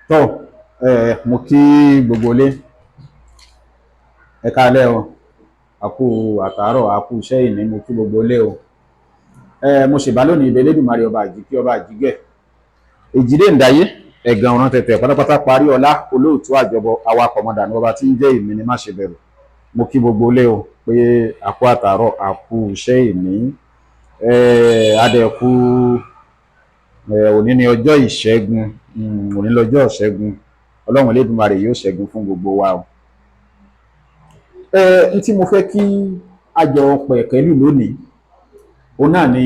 tó mo kí gbogbo ilé ẹ káalẹ́ o, àkú àtàárọ̀ àkú iṣẹ́ ìní, mo kí gbogbo ilé o. Mo ṣèbá lónìí ibẹ̀ Elédùmarè ọba àjíkí ọba àjígẹ̀ èjìdé ǹdáyé ẹ̀gàn ọ̀ràn tẹ̀tẹ̀ pátápátá parí ọlá olóòtú àjọbọ awakọ̀ mọ̀dà ní ọba tí ń jẹ́ ìmí ni má ṣe bẹ̀rù. Mo kí gbogbo ilé o pé àkú àtàárọ̀ àkú iṣẹ́ ìní, adẹ̀kú òní ni ọjọ́ ìṣẹ́gun, òní lọ́jọ́ ìṣẹ́gun, ọlọ́run Elédùmarè yóò ṣẹ́gun fún gbogbo wa o. N tí mo fẹ́ kí a jọ pẹ̀kẹ́lù lónìí òun náà ni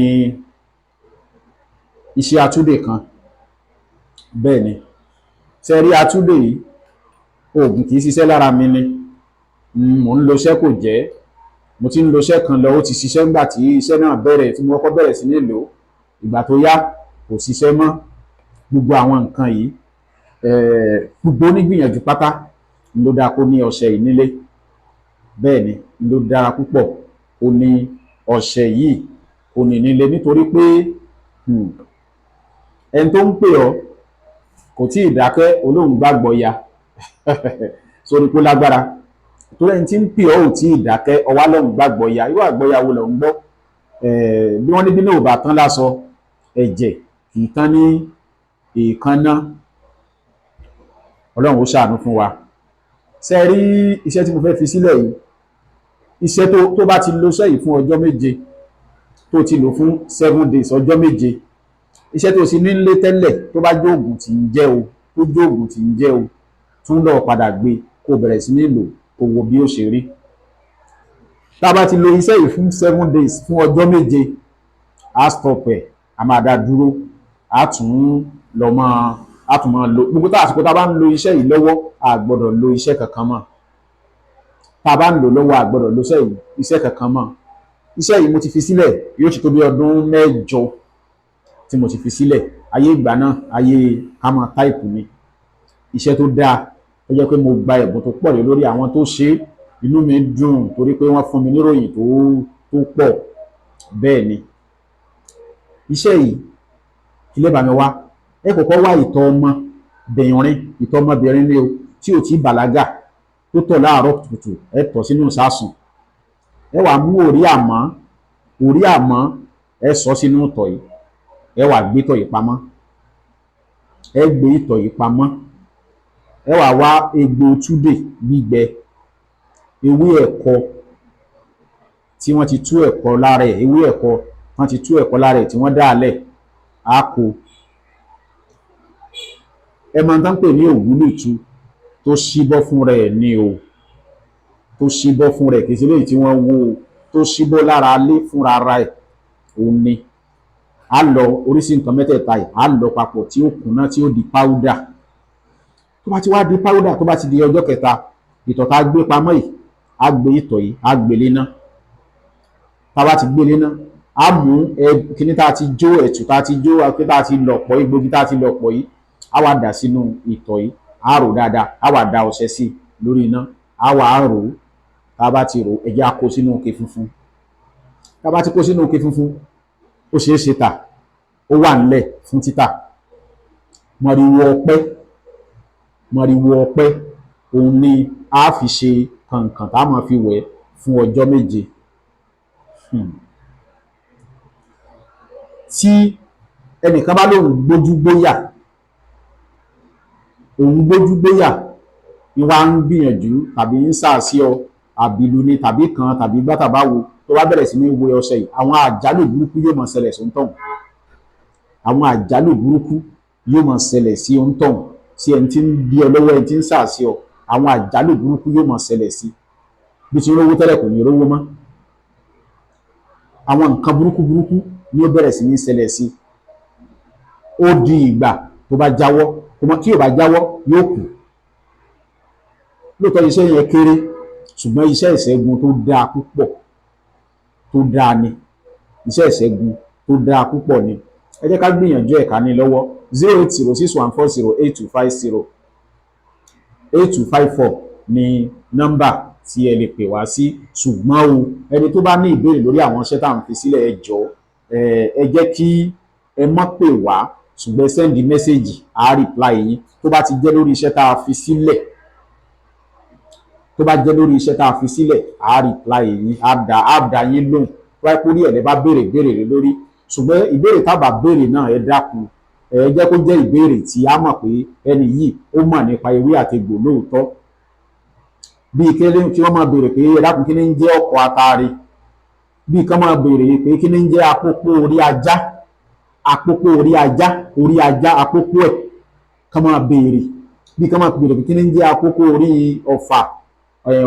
iṣẹ́ atúndè kan. Bẹ́ẹ̀ ni, ṣe rí atúndè yìí, oògùn kì í ṣiṣẹ́ lára mi ni, mò ń lo iṣẹ́ kò jẹ́, mo ti ń lo iṣẹ́ kan lọ, ó ti ṣiṣẹ́ nígbà tí iṣẹ́ náà bẹ̀rẹ̀, tí mo kọ́kọ́ bẹ̀rẹ̀ sí ní lò ó, ìgbà tó yá kò ṣiṣẹ́ mọ́. Gbogbo àwọn nǹkan yìí, gbogbo onígbìyànjú pátá ló dáa kó ní ọṣẹ yìí nílé. Bẹ́ẹ̀ ni, ló dára púpọ̀ ó ní ọṣẹ yìí kò ní nílé, nítorí pé ẹni tó ń pè ọ́ kò tí ì dákẹ́ olóhùn gbàgbọ́ ya sórí pé lágbára, torí ẹni tí ń pè ọ́ ò tí ì dákẹ́ ọwá lọ́hùn gbàgbọ́ ya. Irú àgbọ́ya wo lọ ń gbọ́? Bí wọ́n ní bí náà ò bá tán lásọ, ẹ̀jẹ̀ kì í tán ní èèkánná. Ọlọ́run ó ṣàánú fún wa. Ṣé ẹ rí iṣẹ́ tí mo fẹ́ fi sílẹ̀ yìí, iṣẹ́ tó bá ti lo iṣẹ́ yìí fún ọjọ́ méje, tó ti lò fún 7 days, ọjọ́ méje, iṣẹ́ tó sì nílé tẹ́lẹ̀ tó bá jóògùn tí ń jẹ́ o, tó jóògùn tí ń jẹ́ o, tún lọ padà gbé kó bẹ̀rẹ̀ sí ní lò kó wo bí ó ṣe rí. Tá a bá ti lo iṣẹ́ yìí fún 7 days, fún ọjọ́ méje, á stop ẹ̀, a máa dá dúró, á tún máa lo gbogbo àsìkò tá a bá ń lo iṣẹ́ yìí lọ́wọ́, a gbọ́dọ̀ lo iṣẹ́ kankan mọ́. Tá a bá ń lò lọ́wọ́, a gbọ́dọ̀ lo iṣẹ́ kankan mọ́. Iṣẹ́ yìí mo ti fi sílẹ̀ yóò ti tó bí ọdún 8 tí mo ti fi sílẹ̀. Ayé ìgbà náà, ayé kámọ́ táìpù ni. Iṣẹ́ tó dáa, ó jẹ́ pé mo gba ẹ̀bùn tó pọ̀ lé lórí àwọn tó ṣe, inú mi dùn torí pé wọ́n fún mi níròyìn tó pọ̀. Bẹ́ẹ̀ ni, iṣẹ́ yìí kí lè bá mi wá, ẹ kọ́kọ́ wá ìtọ̀ ọmọbìnrin, ìtọ̀ ọmọbìnrin ni o, tí ò tí bàlágà, tó tọ̀ láàárọ̀ kùtùkùtù, ẹ tọ̀ sínú ìsásùn. Ẹ wá mú orí àmọ́ ẹ sọ sínú ìtọ̀ yìí, ẹ wá gbé ìtọ̀ yìí pamọ́, ẹ gbé ìtọ̀ yìí pamọ́. Ẹ wá wá egbò túdè gbígbẹ, ewé ẹ̀kọ tí wọ́n ti tú ẹ̀kọ lára ẹ̀, ewé ẹ̀kọ wọ́n ti tú ẹ̀kọ lára ẹ̀ tí wọ́n dá lẹ̀, á kó. Ẹ máa ń tán pè ní ògúlùtù tó ṣíbọ́ fún rẹ̀ ni o, tó ṣíbọ́ fún rẹ̀, kì í ṣe léyìí tí wọ́n wó o, tó ṣíbọ́ lára lé fúnra ara ẹ̀ òun ni. Á lọ oríṣi nǹkan mẹ́tẹ̀ẹ̀ta yìí, á lọ papọ̀ tí ó kùnà, tí ó di páúdà. Tó bá ti wá di páúdà, tó bá ti di ọjọ́ kẹta, ìtọ̀ tá a gbé pamọ́ yìí, á gbé ìtọ̀ yìí, á gbé léná. Tá a bá ti gbé léná, á mú kíní tá a ti jó, ẹ̀tù tá a ti jó, pé tá a ti lọ̀pọ̀ yìí, gbogbo tá a ti lọ̀pọ̀ yìí, á wá dà sínú ìtọ̀ yìí, á rò dáadáa, á wá da ọṣẹ sí lórí iná, á wá rò ó. Tá a bá ti rò ó, ẹ jẹ́ á kó sínú òkè funfun. Tá a bá ti kó sínú òkè funfun, ó ṣeé ṣe tà, ó wà nílẹ̀ fún títà. Mọ̀rìwò ọ̀pẹ òun ni a fi ṣe kànkàn tá a máa fi wẹ̀ fún ọjọ́ méje. Tí ẹnìkan bá lóun gbójú gbóyà, ni wá ń gbìyànjú tàbí ń sàásí ọ, àbìlú ni tàbí kan tàbí gbátàbáwo, tó bá bẹ̀rẹ̀ sí ní wo ọṣẹ yìí, àwọn àjálù burúkú yóò máa ṣẹlẹ̀ sí òǹtọ̀hún. Àwọn àjálù burúkú yóò máa ṣẹlẹ̀ sí òǹtọ̀hún, sí ẹni tí ń bí ọ lọ́wọ́, ẹni tí ń sàásí ọ, àwọn àjálù burúkú yóò máa ṣẹlẹ̀ sí. Bí ti rówó tẹ́lẹ̀ kò ní rówó mọ́. Àwọn nǹkan burúkú ni ó bẹ̀rẹ̀ sí ní ṣẹlẹ̀ sí. Ó di ìgbà tó bá jáwọ́, tí ò bá jáwọ́ yóò kù. Lóòótọ́ iṣẹ́ yẹn kéré, ṣùgbọ́n iṣẹ́ ìṣẹ́gun tó dáa púpọ̀, tó dáa ni. Iṣẹ́ ìṣẹ́gun tó dáa púpọ̀ ni. Ẹ jẹ́ ká gbìyànjú ẹ̀ka ní lọ́wọ́. 08061408250 8254 ni nọ́mbà tí ẹ lè pè wá sí. Ṣùgbọ́n o, ẹni tó bá ní ìbéèrè lórí àwọn iṣẹ́ tá à ń fi sílẹ̀, ẹ jọ̀ọ́ ẹ jẹ́ kí ẹ má pè wá ṣùgbọ́n send message á reply yín tó bá ti jẹ́ lórí iṣẹ́ tá a fi sílẹ̀ tó bá jẹ́ lórí iṣẹ́ tá a fi sílẹ̀ á reply yín á dá yín lóhùn wáyé kórí ẹ̀ lẹ́ bá béèrè rẹ lórí ṣùgbọ́n ìbéèrè tá a bá béèrè náà ẹ dákun ẹ jẹ́ kó jẹ́ ìbéèrè tí a mọ̀ pé ẹni yìí ó mọ̀ nípa ewé àtegbò lóòótọ́ bíi kí wọ́n máa béèrè pé ẹ dákun kí ni ń jẹ́ ọkọ̀ atare bíi kí wọ́n máa béèrè pé kí ni ń jẹ́ àpòpò orí ajá àpòpò ẹ̀ kí wọ́n máa béèrè bíi kí wọ́n máa béèrè pé kí ni ń jẹ́ àpòpò orí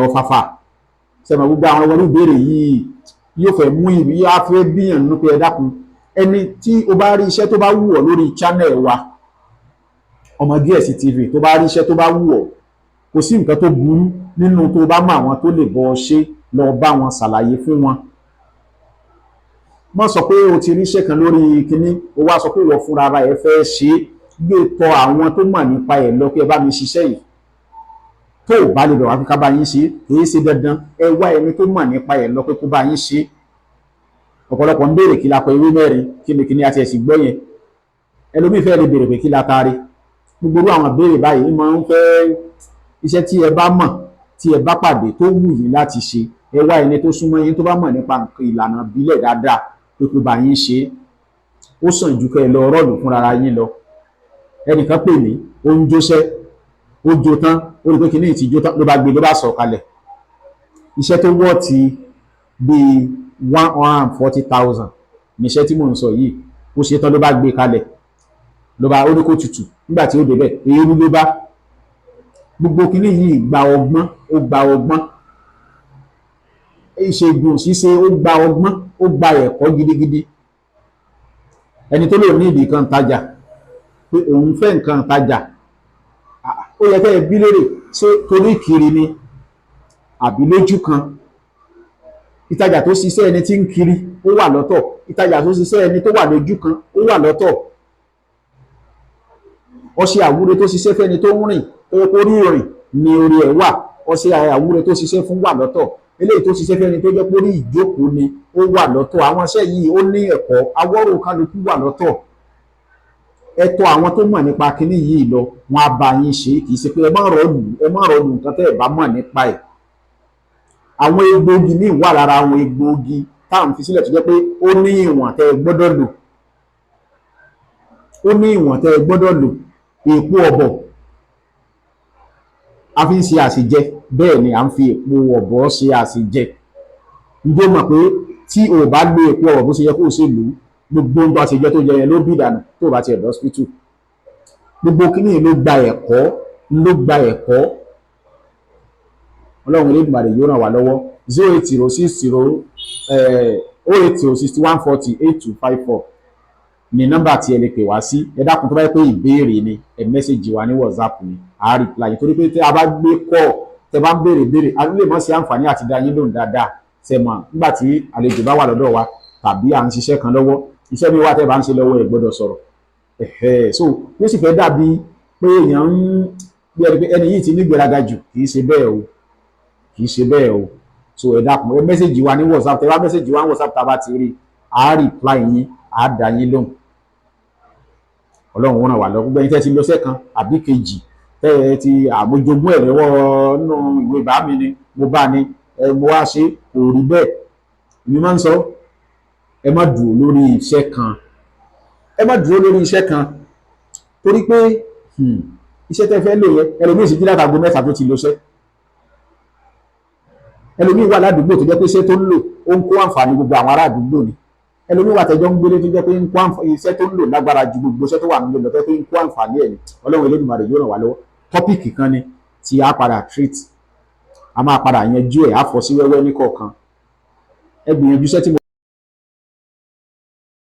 ọ̀fàfà sẹ́mi gbogbo àwọn ọmọ ìbéèrè yìí yóò fẹ́ mú ìbí yóò fẹ́ bíyàn nínú pé ẹ dákun ẹni tí o bá rí iṣẹ́ tó bá wù ọ́ lórí channel wa Ọmọ Díẹ̀ TV tó bá rí iṣẹ́ tó bá wù ọ́ kò sí nǹkan tó burú nínú tó bá mọ àwọn tó lè bọ́ ọ ṣe lọ bá wọn ṣàlàyé fún wọn má sọ pé o ti rí iṣẹ́ kan lórí kinní o wá sọ pé ìwọ fúnra ara ẹ fẹ́ ṣe gbé tọ̀ àwọn tó mọ̀ nípa ẹ̀ lọ pé ẹ bá mi ṣiṣẹ́ yìí tó o bá lè bẹ̀ wá fi ká bá yín ṣe kì í ṣe dandan ẹ wá ẹni tó mọ̀ nípa ẹ̀ lọ pé kó bá yín ṣe ọ̀pọ̀lọpọ̀ ń béèrè kí la pẹ ewé mẹ́rin kí ni àti ẹ̀sìn gbọ́ yẹn ẹlòmíì fẹ́ lè béèrè pé kí la taari gbogbo àwọn béèrè báyìí máa ń fẹ́ iṣẹ́ tí ẹ bá mọ̀ tí ẹ bá pàdé tó wù yín láti ṣe ẹ wá ẹni tó súnmọ́ yín tó bá mọ̀ nípa ìlànà ìbílẹ̀ dáadáa pé kó bá yín ṣe ó sàn ju kẹ́ ẹ lọ rọ́ọ̀lù fúnra yín lọ ẹnìkan pè mí ó ń jóṣẹ́ ó jó tán ó rí pé kí ní ìtì jó tán ló bá gbé ló bá sọ̀ kalẹ̀ iṣẹ́ tó wọ́ ti bíi 140,000 níṣẹ́ tí mò ń sọ yìí ó ṣe tán ló bá gbé kalẹ̀ ló bá ó ní kó tutù nígbà tí ó débẹ̀ eérú ló bá gbogbo kínní yìí gba ọgbọ́n ìṣègùn ṣíṣe ó gba ọgbọ́n ó gba ẹ̀kọ́ gidigidi ẹni tó lò ní ìdí kan tajà pé òun fẹ́ nǹkan tajà ó yẹ kẹ́ ẹ bí lérè ṣé torí kiri ni àbí lójú kan ìtajà tó ṣiṣẹ́ ẹni tí ń kiri ó wà lọ́tọ̀ ìtajà tó ṣiṣẹ́ ẹni tó wà lójú kan ó wà lọ́tọ̀ ọṣẹ àwúre tó ṣiṣẹ́ fẹ́ni tó ń rìn tó yẹ kó rí ìrìn ni orí ẹ̀ wà ọṣẹ àwúre tó ṣiṣẹ́ fún wà lọ́tọ̀ eléyìí tó ṣiṣẹ́ fẹ́ni tó jẹ́ kó rí ìjókòó ni ó wà lọ́tọ̀ àwọn iṣẹ́ yìí ó ní ẹ̀kọ́ awọ́rò kálukú wà lọ́tọ̀ ẹ̀tọ́ àwọn tó mọ̀ nípa kinní yìí lọ wọn á bá yín ṣe kì í ṣe pé ẹ má rọlù nǹkan tẹ́ ẹ bá mọ̀ nípa ẹ̀ àwọn egbòogi míì wà lára àwọn egbòogi táwọn fi sílẹ̀ tó jẹ́ pé ó ní ìwọ̀n tẹ́ ẹ gbọ́dọ̀ lò èpo ọ̀bọ̀ a fi ń ṣe àṣejẹ bẹ́ẹ̀ ni à ń fi èpo ọ̀bọ̀ ṣe àṣejẹ ǹjẹ́ mọ̀ pé tí o bá lo èpo ọ̀bọ̀ bó ṣe yẹ kó o ṣe lò gbogbo ń bá ṣe jẹ tó jẹ yẹn ló bí ìdànù tó bá ti ẹ̀ lọ́sítítù gbogbo kíní ló gba ẹ̀kọ́ ọlọ́run Elédùmarè yóò ràn wá lọ́wọ́ 0806061408254 ní nọ́mbà tí ẹ lè pè wá sí ẹ dákun tó bá yẹ pé ìbéèrè ni ẹ mẹ́sẹ̀jì wa ní WhatsApp ni a reply torí pé tẹ́ a bá gbé kọ́ tẹ́ bá ń béèrè a lè mọ̀ sí àǹfààní àti dá yín lóhùn dáadáa ṣe mọ̀ nígbà tí àlejò bá wà lọ́dọ̀ wa tàbí à ń ṣiṣẹ́ kan lọ́wọ́ iṣẹ́ mi wà tẹ́ bá ń ṣe lọ́wọ́ ẹ gbọ́dọ̀ sọ̀rọ̀ so yóò sì fẹ́ dàbí pé èèyàn ń bí ẹni yìí ti ní gbéraga jù kì í ṣe bẹ́ẹ̀ o so ẹ dákun ẹ mẹ́sẹ̀jì wa ní WhatsApp tẹ́ bá mẹ́sẹ̀jì wa ní WhatsApp tá a bá ti rí a reply yín a dá yín lóhùn ọlọ́run ràn wá lọ gbogbo ẹni tẹ́ ti lọ́sẹ̀ kan àbí kejì tẹ́ ẹ ti àmójogún ẹ̀ lọ́wọ́ nínú ìwé bá mi ni mo bá ní mo wá ṣe kò rí bẹ́ẹ̀ èmi máa ń sọ ẹ má dúró lórí iṣẹ́ kan torí pé iṣẹ́ tẹ́ fẹ́ lò yẹ ẹlòmíì sì jí látago mẹ́ta tó ti lọ́sẹ̀ ẹlòmíì wà ládùúgbò tó jẹ́ pé iṣẹ́ tó ń lò ó ń kó àǹfààní gbogbo àwọn ará àdúgbò ni ẹlòmíì wà tẹjọ́ ń gbélé tó jẹ́ pé ń kó iṣẹ́ tó ń lò lágbára ju gbogbo iṣẹ́ tó wà nílò lọ́tọ́ pé ń kó àǹfààní ẹ̀ ní ọlọ́run Elédùmarè yóò ràn wá lọ́wọ́ tọ́pìkì kan ni tí a padà treat a máa padà yanjú ẹ̀ á fọ́ sí wẹ́wẹ́ ní kọ̀ọ̀kan ẹ gbìyànjú iṣẹ́ tí mo